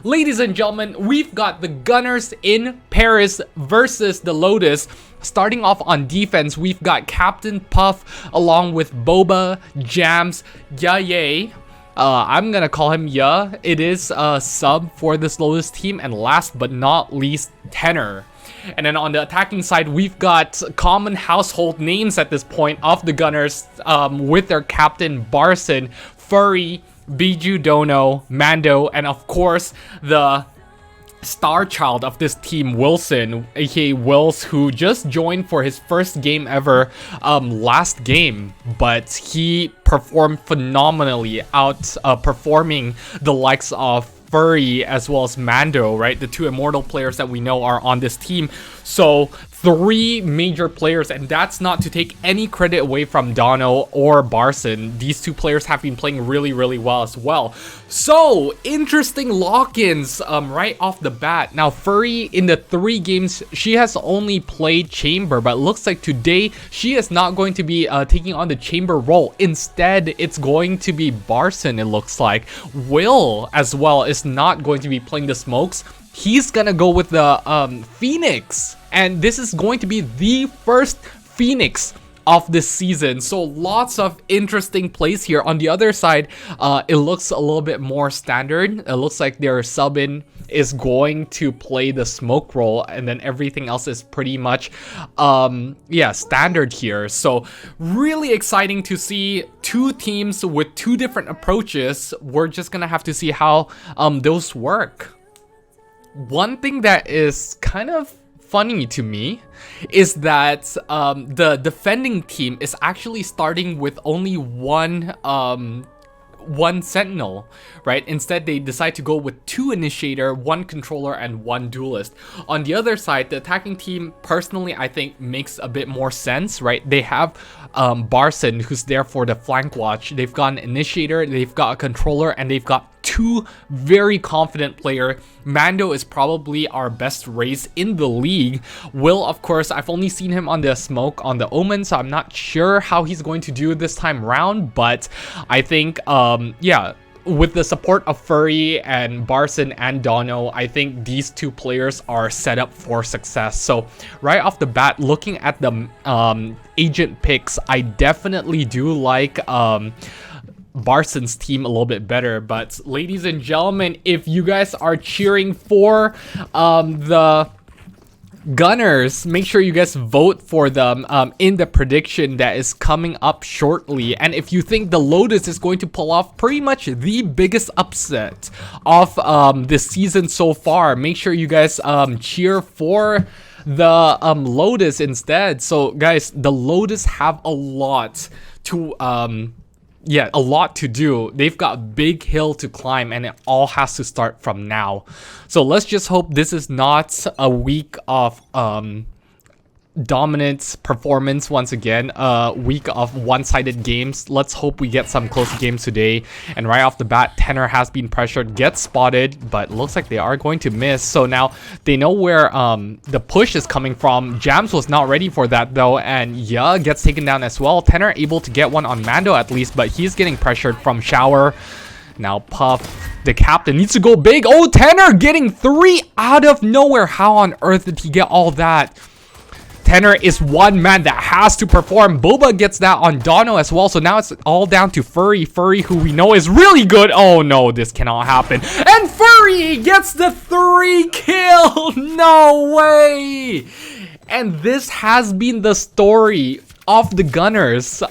Ladies and gentlemen, we've got the Gunners in Paris versus the Lotus. Starting off on defense, we've got Captain Puff along with Boba, Jams, Yaye. I'm gonna call him Ya. It is a sub for this Lotus team. And last but not least, Tenor. And then on the attacking side, we've got common household names at this point of the Gunners with their captain Barson, Furry, Biju Dono, Mando, and of course the star child of this team, Wilson, aka Wills, who just joined for his first game ever last game, but he performed phenomenally, performing the likes of Furry as well as Mando, right? The two immortal players that we know are on this team. So 3 major players, and that's not to take any credit away from Dono or Barson. These 2 players have been playing really well as well. So interesting lock-ins right off the bat. Now Furry, in the 3 games, she has only played Chamber, but it looks like today she is not going to be taking on the Chamber role. Instead, it's going to be Barson, it looks like. Will as well is not going to be playing the smokes. He's gonna go with the Phoenix, and this is going to be the first Phoenix of this season. So lots of interesting plays here. On the other side, it looks a little bit more standard. It looks like their sub-in is going to play the smoke role, and then everything else is pretty much standard here. So really exciting to see 2 teams with 2 different approaches. We're just gonna have to see how those work. One thing that is kind of funny to me is that the defending team is actually starting with only one sentinel, right? Instead, they decide to go with 2 initiator, 1 controller, and 1 duelist. On the other side, the attacking team, personally, I think makes a bit more sense, right? They have Barson, who's there for the flank watch. They've got an initiator, they've got a controller, and they've got 2 very confident player. Mando is probably our best race in the league. Will, of course, I've only seen him on the smoke on the Omen, so I'm not sure how he's going to do this time round, but I think with the support of Furry and Barson and Dono, I think these 2 players are set up for success. So right off the bat, looking at the agent picks, I definitely do like Barson's team a little bit better. But ladies and gentlemen, if you guys are cheering for the Gunners, make sure you guys vote for them in the prediction that is coming up shortly. And if you think the Lotus is going to pull off pretty much the biggest upset of this season so far, make sure you guys cheer for the Lotus instead. So guys, the Lotus have a lot to do. They've got a big hill to climb, and it all has to start from now. So let's just hope this is not a week of dominant performance once again, a week of one-sided games. Let's hope we get some close games today. And right off the bat, Tenor has been pressured, gets spotted, but looks like they are going to miss. So now they know where the push is coming from. Jams was not ready for that though, and Ya gets taken down as well. Tenor able to get one on Mando at least, but he's getting pressured from Shower. Now Puff, the captain, needs to go big. Oh, Tenor getting 3 out of nowhere. How on earth did he get all that? Tenor is one man that has to perform. Boba gets that on Dono as well. So now it's all down to Furry. Furry, who we know is really good. Oh no, this cannot happen. And Furry gets the 3 kill. No way. And this has been the story of the Gunners.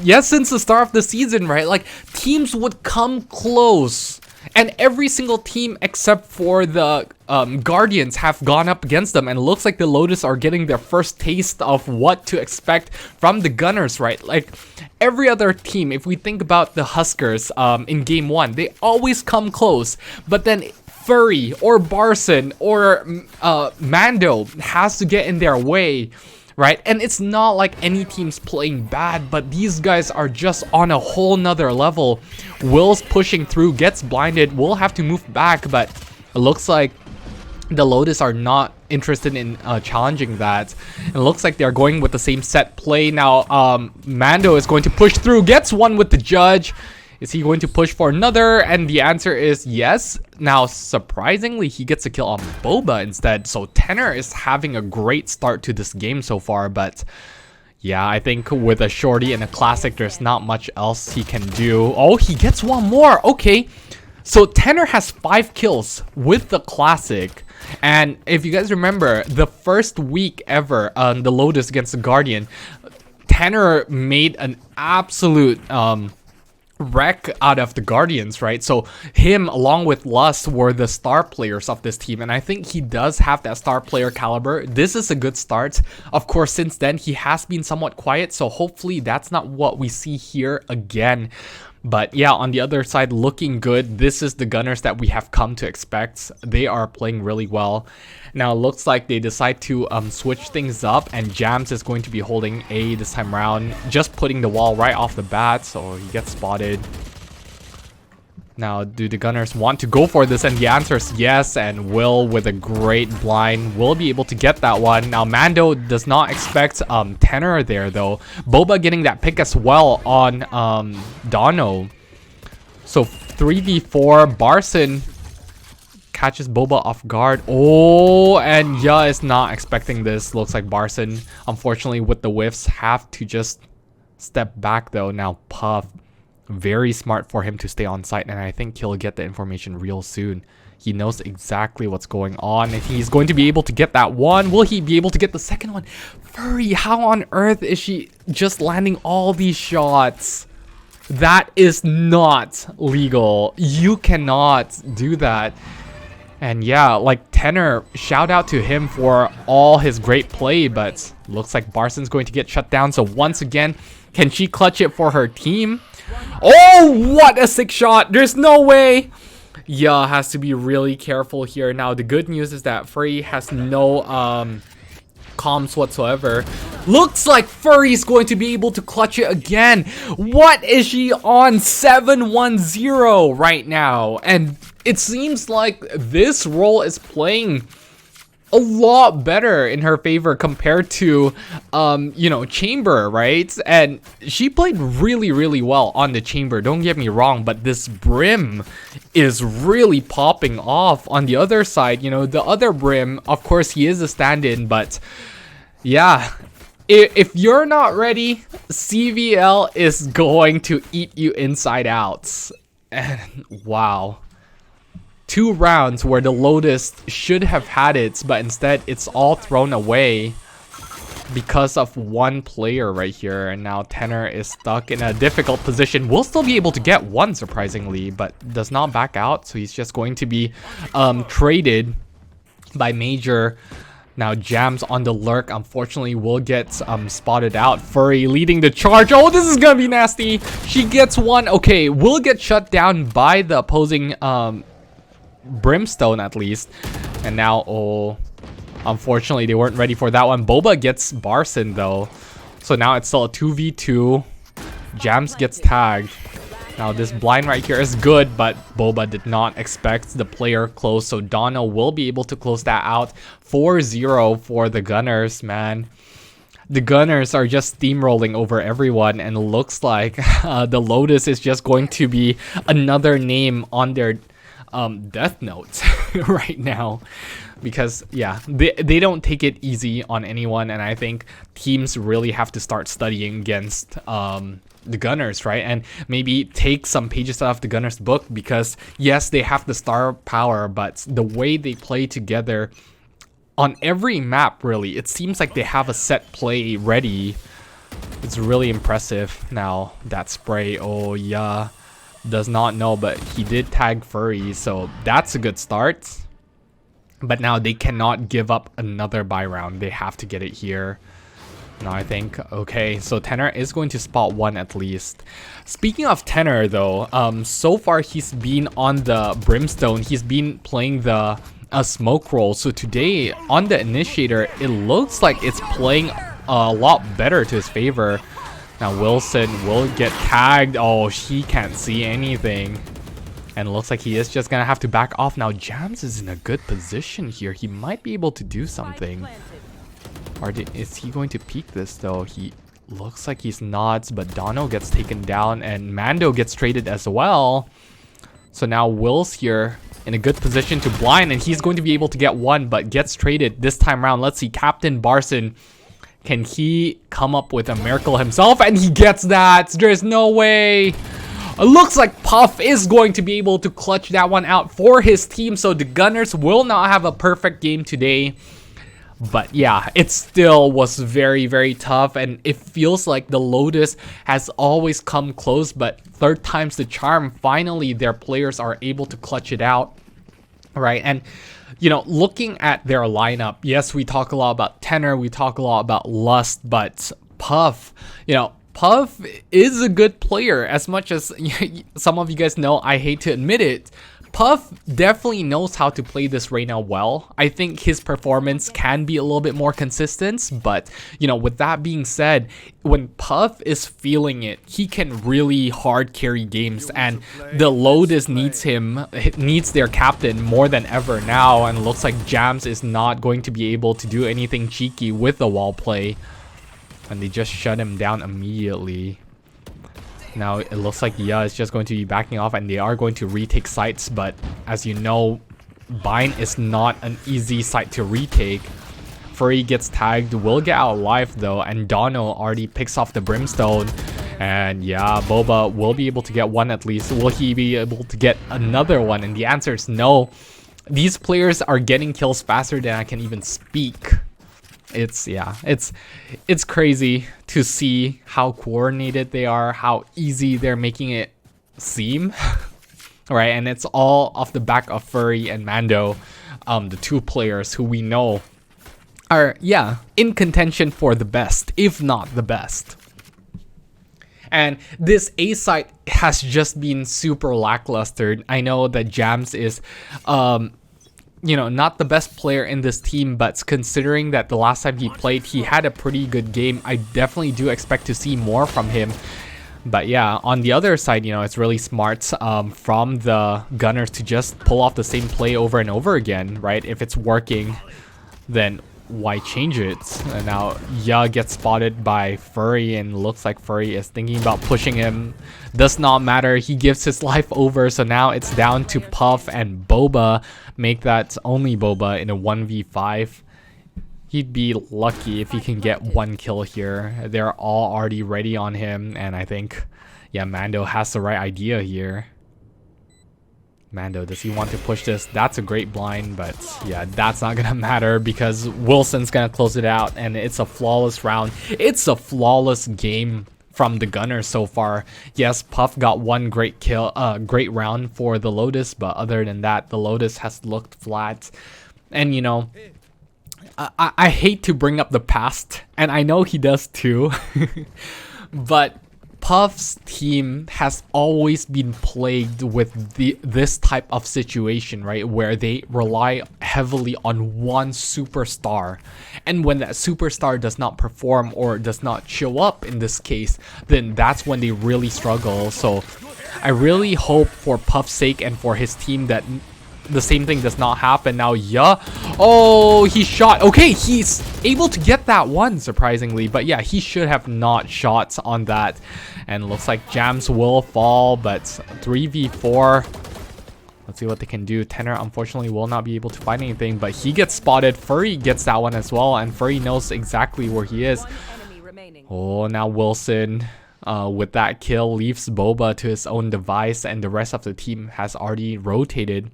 Yes, since the start of the season, right? Like, teams would come close, and every single team except for the Guardians have gone up against them, and it looks like the Lotus are getting their first taste of what to expect from the Gunners, right? Like, every other team, if we think about the Huskers in game 1, they always come close, but then Furry or Barson or Mando has to get in their way, right? And it's not like any team's playing bad, but these guys are just on a whole nother level. Will's pushing through, gets blinded, will have to move back, but it looks like the Lotus are not interested in challenging that. It looks like they're going with the same set play now. Mando is going to push through, gets one with the judge. Is he going to push for another? And the answer is yes. Now, surprisingly, he gets a kill on Boba instead. So Tenor is having a great start to this game so far. But yeah, I think with a shorty and a classic, there's not much else he can do. Oh, he gets one more. Okay. So Tenor has 5 kills with the classic. And if you guys remember, the first week ever on the Lotus against the Guardian, Tenor made an absolute wreck out of the Guardians, right? So him along with Lust were the star players of this team, and I think he does have that star player caliber. This is a good start. Of course, since then he has been somewhat quiet, so hopefully that's not what we see here again. But yeah, on the other side, looking good. This is the Gunners that we have come to expect. They are playing really well. Now, it looks like they decide to switch things up, and Jams is going to be holding A this time around, just putting the wall right off the bat, so he gets spotted. Now, do the Gunners want to go for this? And the answer is yes, and Will, with a great blind, will be able to get that one. Now, Mando does not expect Tenor there, though. Boba getting that pick as well on Dono. So, 3v4, Barson catches Boba off guard. Oh, and Ya is not expecting this. Looks like Barson, unfortunately, with the whiffs, have to just step back, though. Now, Puff. Very smart for him to stay on site, and I think he'll get the information real soon. He knows exactly what's going on, and he's going to be able to get that one. Will he be able to get the second one? Furry, how on earth is she just landing all these shots? That is not legal. You cannot do that. And yeah, like Tenor, shout out to him for all his great play, but looks like Barson's going to get shut down. So once again, can she clutch it for her team? Oh, what a sick shot. There's no way. Yeah, has to be really careful here. Now, the good news is that Furry has no comms whatsoever. Looks like Furry's going to be able to clutch it again. What is she on? 7-1-0 right now. And it seems like this role is playing a lot better in her favor compared to you know, Chamber, right? And she played really well on the Chamber, don't get me wrong, but this Brim is really popping off. On the other side, you know, the other Brim, of course he is a stand-in, but yeah, if you're not ready, CVL is going to eat you inside out. And wow, 2 rounds where the Lotus should have had it, but instead it's all thrown away because of one player right here. And now Tenor is stuck in a difficult position. Will still be able to get one, surprisingly, but does not back out, so he's just going to be traded by Major. Now Jams on the lurk, unfortunately will get spotted out. Furry leading the charge. Oh, this is gonna be nasty. She gets one. Okay, will get shut down by the opposing Brimstone at least. And now, oh, unfortunately they weren't ready for that one. Boba gets Barson though, so now it's still a 2v2. Jams gets tagged. Now this blind right here is good, but Boba did not expect the player close, so Donna will be able to close that out. 4-0 for the Gunners, man. The Gunners are just steamrolling over everyone, and it looks like the Lotus is just going to be another name on their death notes right now, because yeah, they don't take it easy on anyone, and I think teams really have to start studying against the Gunners, right? And maybe take some pages out of the Gunners book, because yes, they have the star power, but the way they play together on every map, really, it seems like they have a set play ready. It's really impressive. Now that spray, oh yeah, does not know, but he did tag Furry, so that's a good start. But now they cannot give up another buy round. They have to get it here. Now I think, okay, so Tenor is going to spot one at least. Speaking of Tenor though, so far he's been on the Brimstone. He's been playing the smoke roll. So today on the Initiator, it looks like it's playing a lot better to his favor. Now Wilson will get tagged. Oh, he can't see anything. And it looks like he is just gonna have to back off. Now Jams is in a good position here. He might be able to do something. Or is he going to peek this though? He looks like he's not, but Dono gets taken down and Mando gets traded as well. So now Will's here in a good position to blind, and he's going to be able to get one, but gets traded this time around. Let's see, Captain Barson, can he come up with a miracle himself? And he gets that. There's no way. It looks like Puff is going to be able to clutch that one out for his team. So the Gunners will not have a perfect game today. But yeah, it still was very, very tough. And it feels like the Lotus has always come close. But third time's the charm. Finally, their players are able to clutch it out. Right? And you know, looking at their lineup, yes, we talk a lot about Tenor, we talk a lot about Lust, but Puff, you know, Puff is a good player. As much as some of you guys know, I hate to admit it, Puff definitely knows how to play this right now well. I think his performance can be a little bit more consistent, but you know, with that being said, when Puff is feeling it, he can really hard carry games, and the Lotus needs him, needs their captain more than ever now, and it looks like Jams is not going to be able to do anything cheeky with the wall play, and they just shut him down immediately. Now it looks like Ya is just going to be backing off, and they are going to retake sites, but as you know, Bind is not an easy site to retake. Furry gets tagged, will get out alive though, and Dono already picks off the Brimstone. And yeah, Boba will be able to get one at least. Will he be able to get another one? And the answer is no. These players are getting kills faster than I can even speak. It's crazy to see how coordinated they are, how easy they're making it seem. Right, and it's all off the back of Furry and Mando, the two players who we know are, yeah, in contention for the best, if not the best. And this A site has just been super lackluster. I know that Jams is you know, not the best player in this team, but considering that the last time he played, he had a pretty good game, I definitely do expect to see more from him. But yeah, on the other side, you know, it's really smart from the Gunners to just pull off the same play over and over again, right? If it's working, then why change it? And now Ya gets spotted by Furry, and looks like Furry is thinking about pushing him. Does not matter, he gives his life over. So now it's down to Puff and Boba. Make that only Boba in a 1v5. He'd be lucky if he can get one kill here. They're all already ready on him, and I think, yeah, Mando has the right idea here. Mando, does he want to push this? That's a great blind, but yeah, that's not gonna matter because Wilson's gonna close it out, and it's a flawless round. It's a flawless game from the Gunners so far. Yes, Puff got one great kill, great round for the Lotus, but other than that, the Lotus has looked flat. And you know, I hate to bring up the past, and I know he does too, but Puff's team has always been plagued with this type of situation, right? Where they rely heavily on one superstar. And when that superstar does not perform or does not show up in this case, then that's when they really struggle. So I really hope for Puff's sake and for his team that the same thing does not happen. Now, yeah. Oh, he shot. Okay, he's able to get that one, surprisingly. But yeah, he should have not shot on that. And looks like Jams will fall, but 3v4. Let's see what they can do. Tenor, unfortunately, will not be able to find anything, but he gets spotted. Furry gets that one as well, and Furry knows exactly where he is. Oh, now Wilson, with that kill, leaves Boba to his own device, and the rest of the team has already rotated.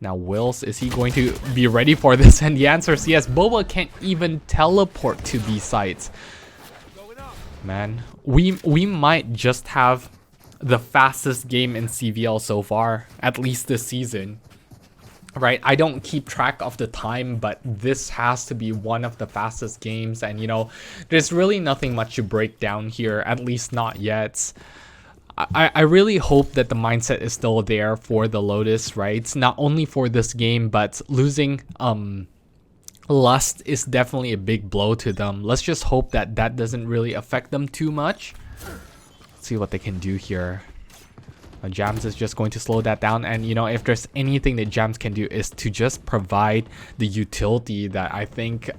Now, Wills, is he going to be ready for this? And the answer is yes. Boba can't even teleport to these sites. Man, we might just have the fastest game in CVL so far, at least this season. Right, I don't keep track of the time, but this has to be one of the fastest games. And you know, there's really nothing much to break down here, at least not yet. I really hope that the mindset is still there for the Lotus, right? Not only for this game, but losing Lust is definitely a big blow to them. Let's just hope that that doesn't really affect them too much. Let's see what they can do here. Jams is just going to slow that down, and you know, if there's anything that Jams can do is to just provide the utility that I think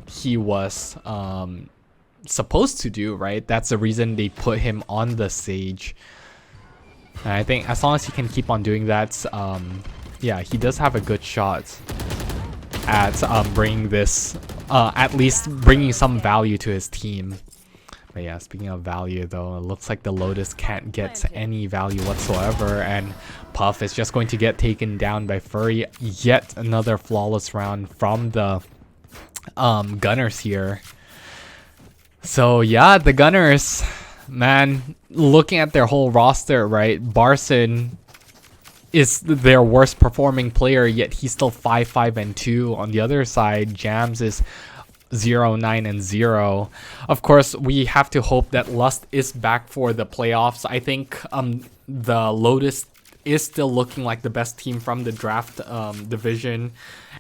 he was supposed to do, right? That's the reason they put him on the stage. And I think as long as he can keep on doing that, yeah, he does have a good shot at bringing this, at least bringing some value to his team. But yeah, speaking of value though, it looks like the Lotus can't get any value whatsoever, and Puff is just going to get taken down by Furry. Yet another flawless round from the Gunners here. So yeah, the Gunners, man, looking at their whole roster, right? Barson is their worst performing player, yet he's still 5-5-2. On the other side, Jams is 0-9-0. Of course, we have to hope that Lust is back for the playoffs. I think the Lotus is still looking like the best team from the draft division.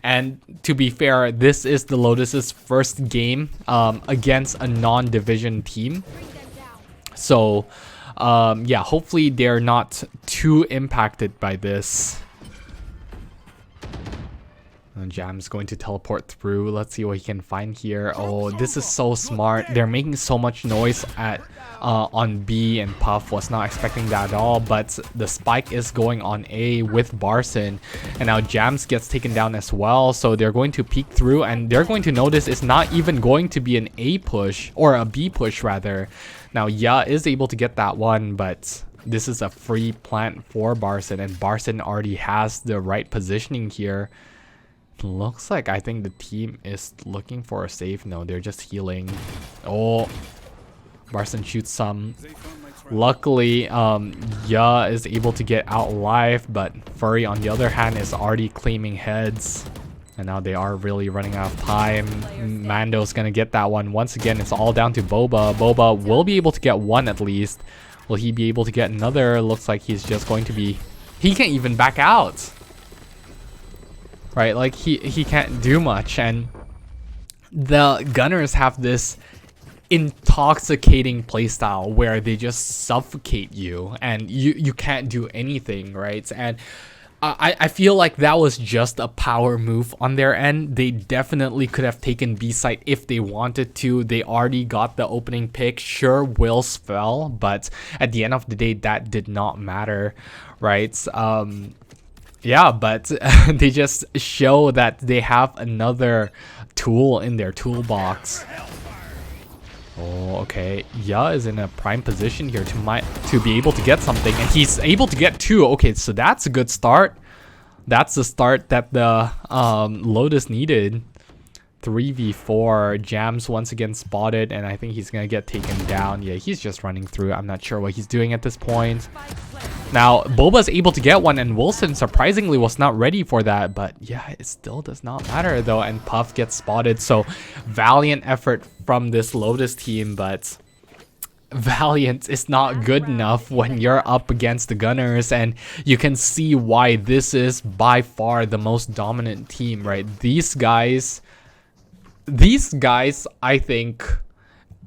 And to be fair, this is the Lotus's first game against a non-division team. So yeah, hopefully they're not too impacted by this. Jam's going to teleport through. Let's see what he can find here. Oh, this is so smart. They're making so much noise at on B, and Puff was not expecting that at all. But the spike is going on A with Barson, and now Jams gets taken down as well. So they're going to peek through, and they're going to notice it's not even going to be an A push, or a B push rather. Now Ya is able to get that one, but this is a free plant for Barson, and Barson already has the right positioning here. Looks like I think the team is looking for a save. No, they're just healing. Oh, Barson shoots some. Luckily, Ya is able to get out alive, but Furry on the other hand is already claiming heads. And now they are really running out of time. Mando's gonna get that one. Once again, it's all down to Boba. Boba will be able to get one at least. Will he be able to get another? Looks like he's just going to be... He can't even back out. Right, like he can't do much, and the Gunners have this intoxicating playstyle where they just suffocate you and you can't do anything, right? And I feel like that was just a power move on their end. They definitely could have taken B site if they wanted to. They already got the opening pick. Sure, Wills fell, but at the end of the day, that did not matter, right? Yeah, but they just show that they have another tool in their toolbox. Oh, okay. Ya is in a prime position here to be able to get something, and he's able to get two. Okay, so that's a good start. That's the start that the Lotus needed. 3v4. Jams once again spotted, and I think he's gonna get taken down. Yeah, he's just running through. I'm not sure what he's doing at this point. Now, Boba's able to get one, and Wilson surprisingly was not ready for that. But yeah, it still does not matter though, and Puff gets spotted. So, valiant effort from this Lotus team, but valiant is not good enough when you're up against the Gunners, and you can see why this is by far the most dominant team, right? These guys, I think,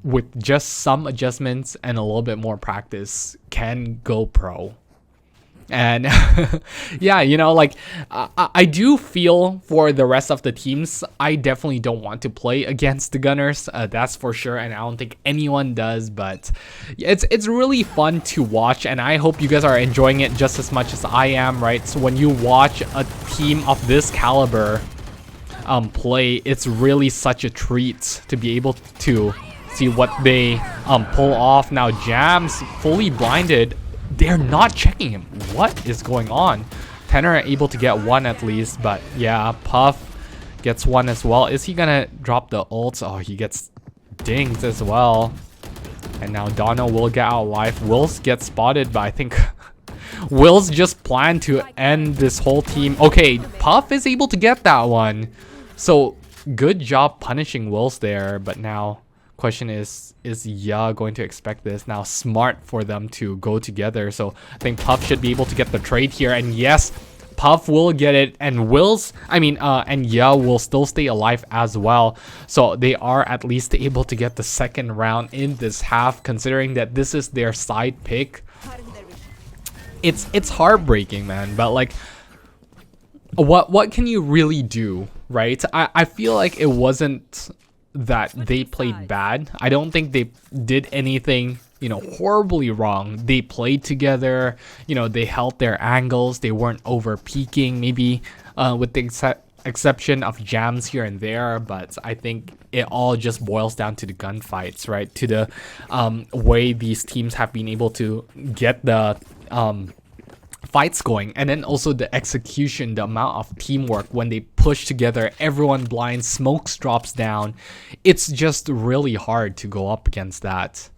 with just some adjustments and a little bit more practice, can go pro. And yeah, you know, like I do feel for the rest of the teams. I definitely don't want to play against the Gunners, that's for sure, and I don't think anyone does. But it's really fun to watch, and I hope you guys are enjoying it just as much as I am, right? So when you watch a team of this caliber play, it's really such a treat to be able to see what they pull off. Now Jams fully blinded. They're not checking him. What is going on? Tenor able to get one at least, but yeah, Puff gets one as well. Is he gonna drop the ult? Oh, he gets dinged as well. And now Dono will get out alive. Wills gets spotted, but I think Wills just planned to end this whole team. Okay, Puff is able to get that one. So good job punishing Wills there, but now question is Ya going to expect this? Now smart for them to go together, so I think Puff should be able to get the trade here, and yes, Puff will get it, and and Ya will still stay alive as well. So they are at least able to get the second round in this half, considering that this is their side pick. It's heartbreaking, man, but like, what can you really do, right? I feel like it wasn't that they played bad. I don't think they did anything, you know, horribly wrong. They played together, you know, they held their angles, they weren't over peaking, maybe with the exception of jams here and there, but I think it all just boils down to the gunfights, right? To the way these teams have been able to get the fights going, and then also the execution, the amount of teamwork when they push together, everyone blind, smokes drops down. It's just really hard to go up against that.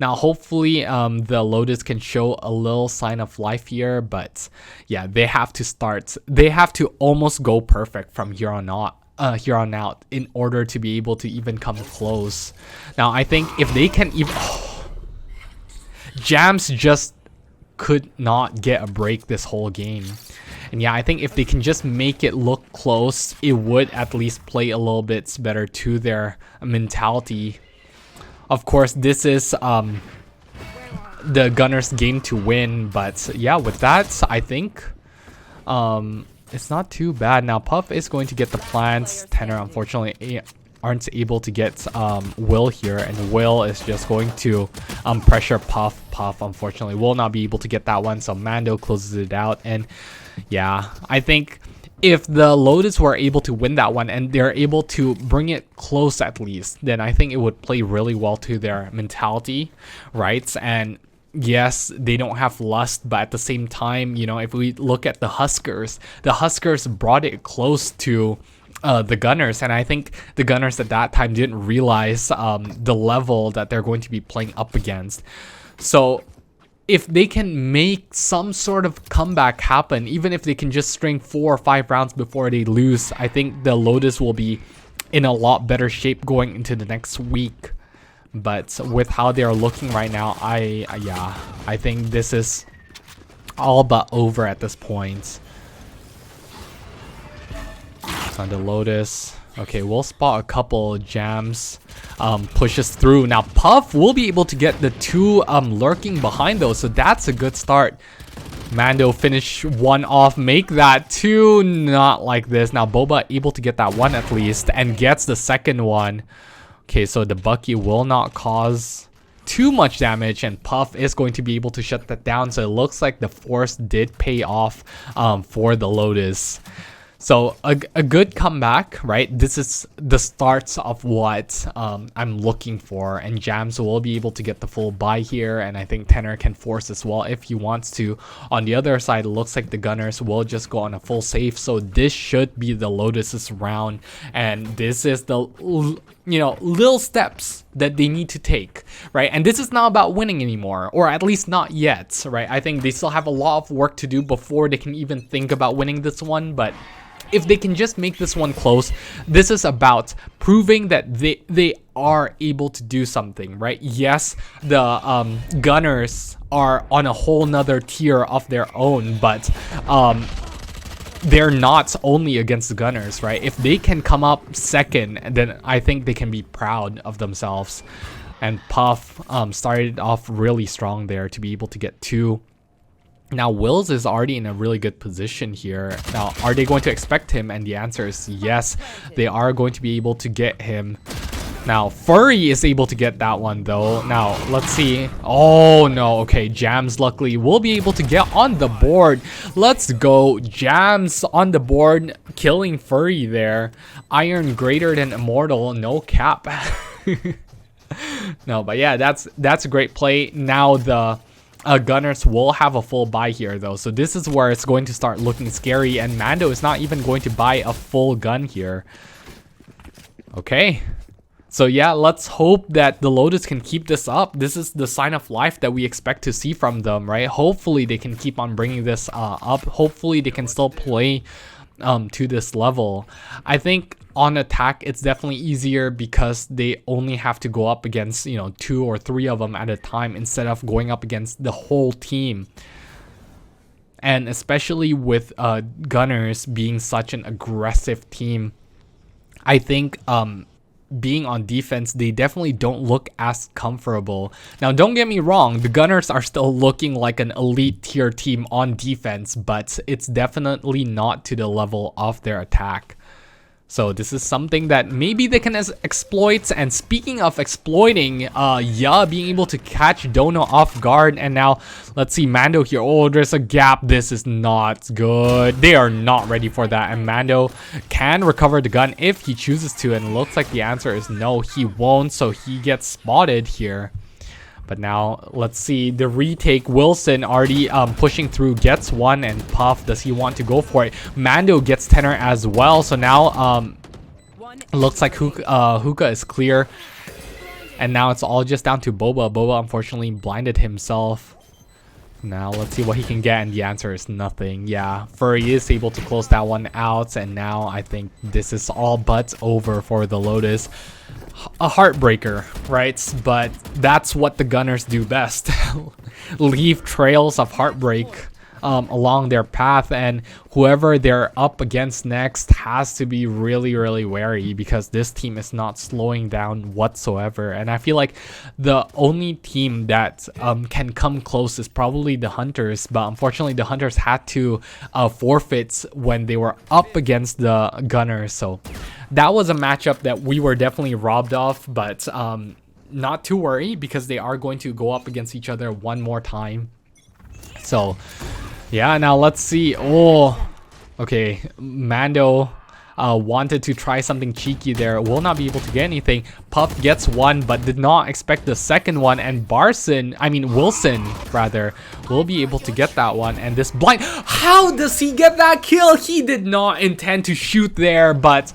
Now hopefully the Lotus can show a little sign of life here, but yeah, they have to almost go perfect from here on out in order to be able to even come close. Now I think if they can even Jams just could not get a break this whole game. And yeah, I think if they can just make it look close, it would at least play a little bit better to their mentality. Of course, this is the Gunners' game to win, but yeah, with that, I think it's not too bad. Now, Puff is going to get the plants. Tenor, unfortunately, aren't able to get Will here, and Will is just going to pressure Puff. Puff, unfortunately, will not be able to get that one, so Mando closes it out. And yeah, I think if the Lotus were able to win that one and they're able to bring it close at least, then I think it would play really well to their mentality, right? And yes, they don't have lust, but at the same time, you know, if we look at the Huskers brought it close to the Gunners, and I think the Gunners at that time didn't realize the level that they're going to be playing up against. So if they can make some sort of comeback happen, even if they can just string 4 or 5 rounds before they lose, I think the Lotus will be in a lot better shape going into the next week. But with how they are looking right now, I think this is all but over at this point. On the Lotus, okay, we'll spot a couple jams, pushes through. Now Puff will be able to get the 2 lurking behind those, so that's a good start. Mando finish 1 off, make that 2, not like this. Now Boba able to get that 1 at least, and gets the second one. Okay, so the Bucky will not cause too much damage, and Puff is going to be able to shut that down. So it looks like the Force did pay off for the Lotus. So a good comeback, right? This is the starts of what I'm looking for, and Jams will be able to get the full buy here, and I think Tenor can force as well if he wants to. On the other side, it looks like the Gunners will just go on a full save, so this should be the Lotus's round, and this is the, you know, little steps that they need to take, right? And this is not about winning anymore, or at least not yet, right? I think they still have a lot of work to do before they can even think about winning this one, but if they can just make this one close, this is about proving that they are able to do something, right? Yes, the Gunners are on a whole nother tier of their own, but they're not only against the Gunners, right? If they can come up second, then I think they can be proud of themselves. And Puff started off really strong there to be able to get 2. Now Wills is already in a really good position here. Now, are they going to expect him? And the answer is yes, they are going to be able to get him. Now Furry is able to get that one though. Now let's see. Oh no, okay, Jams luckily will be able to get on the board. Let's go, Jams on the board, killing Furry there. Iron greater than immortal, no cap. No, but yeah, that's a great play. Now the Gunners will have a full buy here though, so this is where it's going to start looking scary, and Mando is not even going to buy a full gun here. Okay, so yeah, let's hope that the Lotus can keep this up. This is the sign of life that we expect to see from them, right? Hopefully they can keep on bringing this up. Hopefully they can still play to this level. I think on attack it's definitely easier because they only have to go up against, you know, 2 or 3 of them at a time instead of going up against the whole team. And especially with Gunners being such an aggressive team, I think being on defense, they definitely don't look as comfortable. Now don't get me wrong, the Gunners are still looking like an elite tier team on defense, but it's definitely not to the level of their attack. So this is something that maybe they can exploit. And speaking of exploiting, yeah, being able to catch Dono off guard. And now let's see Mando here. Oh, there's a gap. This is not good. They are not ready for that. And Mando can recover the gun if he chooses to. And it looks like the answer is no, he won't. So he gets spotted here. But now let's see the retake. Wilson already pushing through, gets one, and Puff, does he want to go for it? Mando gets tenor as well. So now looks like Hookah is clear. And now it's all just down to Boba. Boba unfortunately blinded himself. Now let's see what he can get, and the answer is nothing. Yeah, Furry is able to close that one out, and now I think this is all but over for the Lotus. A heartbreaker, right? But that's what the Gunners do best. Leave trails of heartbreak along their path, and whoever they're up against next has to be really, really wary, because this team is not slowing down whatsoever. And I feel like the only team that can come close is probably the Hunters, but unfortunately the Hunters had to forfeit when they were up against the Gunners. So that was a matchup that we were definitely robbed of, but not to worry, because they are going to go up against each other one more time. So yeah, now let's see. Oh, okay, Mando wanted to try something cheeky there, will not be able to get anything. Puff gets one, but did not expect the second one, and Wilson rather, will be able to get that one. And this blind, how does he get that kill? He did not intend to shoot there, but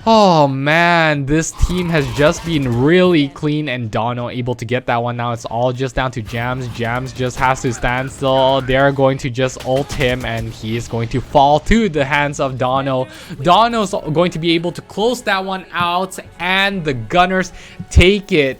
oh man, this team has just been really clean, and Dono able to get that one. Now it's all just down to Jams. Jams just has to stand still. They're going to just ult him, and he is going to fall to the hands of Dono. Dono's going to be able to close that one out, and the Gunners take it.